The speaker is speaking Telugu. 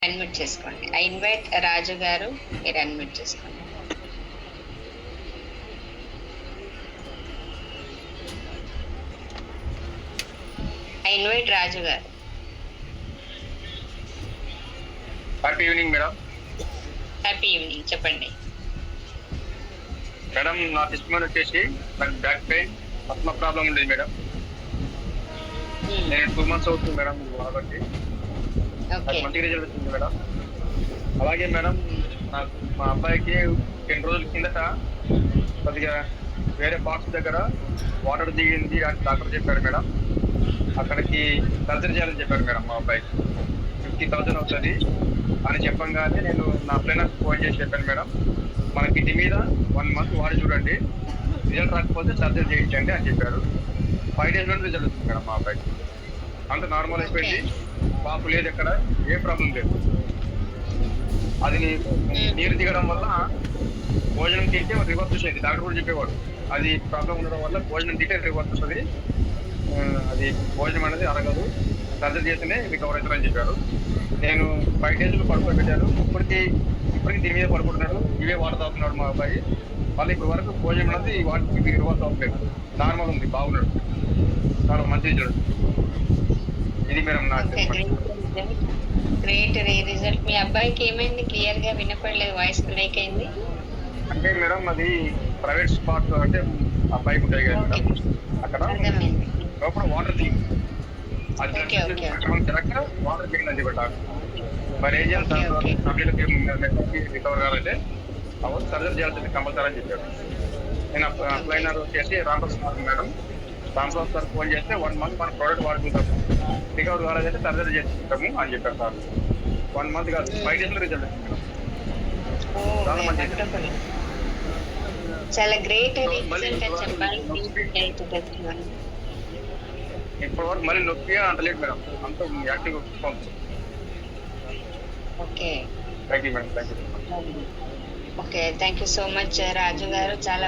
అన్మ్యూట్ చేసుకోండి. ఐ ఇన్వైట్ రాజు గారు, మీరు అన్మ్యూట్ చేసుకోండి. ఐ ఇన్వైట్ రాజు గారు. Happy evening madam. Happy evening, చెప్పండి మేడం. నా టెస్టిమోనీ వచ్చేసి నాకు బ్యాక్ పెయిన్, ఆస్మా ప్రాబ్లం ఉండేది మేడం. నేను 2 months అవుతుంది మేడం కాబట్టి నాకు మంచి రిజల్ట్ వచ్చింది మేడం. అలాగే మేడం, నాకు మా అబ్బాయికి 10 రోజుల కిందట కొద్దిగా వేరే బాక్స్ దగ్గర వాటర్ దిగింది అని డాక్టర్ చెప్పారు మేడం. అక్కడికి సర్జరీ చేయాలని చెప్పారు మేడం. మా అబ్బాయికి 50,000 అవుతుంది అని చెప్పంగానే నేను నా ఫ్రెండ్కి ఫోన్ చేసి చెప్పాను మేడం, మనకి ఇది మీద 1 month వాడి చూడండి, రిజల్ట్ రాకపోతే సర్జరీ చేయించండి అని చెప్పారు. 5 days రిజల్ట్ వచ్చింది మేడం. మా అబ్బాయికి అంత నార్మల్ అయిపోయింది, వాపు లేదు, ఎక్కడ ఏ ప్రాబ్లం లేదు. అది నీరు దిగడం వల్ల భోజనం తింటే రివర్స్ వచ్చేది. డాక్టర్ కూడా చెప్పేవాడు అది ప్రాబ్లం ఉండడం వల్ల భోజనం తింటే రివర్స్ వస్తుంది, అది భోజనం అనేది అరగదు, సర్జరీ చేస్తేనే రికవర్ అవుతారని చెప్పారు. నేను 5 days పడుకోబెట్టాను. ఇప్పటికి దీని మీద పడుకుంటున్నాడు, ఇవే వాటర్ తాగుతున్నాడు మా అబ్బాయి. మళ్ళీ ఇప్పటి వరకు భోజనం అనేది వాటికి రివర్స్ అవ్వట్లేదు, నార్మల్ ఉంది, బాగున్నాడు, చాలా మంచి రిజల్ట్. ఇది మేడం నా గ్రేట్ రిజల్ట్. మీ అబ్బాయికి ఏమైంది? క్లియర్ గా వినపడలేదు, వాయిస్ బ్రేక్ అయింది. అంటే మేడం అది ప్రైవేట్ స్పాట్, అంటే అబ్బాయికి ఉంటాయి కదా మేడం, అక్కడ లోపల వాటర్ దిగింది, అది తిరగక వాటర్ దిగిందని చెప్పారు. మరి ఏం చేయాలి కంప్లీట్ రికవర్ కావాలంటే అవన్నీ సర్జరీ చేయాల్సింది కంపల్సరీ అని చెప్పారు. నేను అప్లైనర్ వచ్చేసి Ramprasad madam, Ramprasad sir phone చేస్తే 1 month మన ప్రోడక్ట్ వాడుకుంటాము, రికవర్ కాలేదంటే సర్జరీ చేసుకుంటాము అని చెప్పారు సార్. 1 month కాదు, 5 days రిజల్ట్ వచ్చింది. చాలా మంచి చాలా గ్రేట్ రిజల్ట్ అని చెప్పాలి. ఇప్పటి వరకు మళ్ళీ నొప్పి అంటలేదు మేడం, అంత యాక్టివ్ ఉంది. Okay, thank you madam. Thank you. Okay, thank you so much Raju garu. చాలా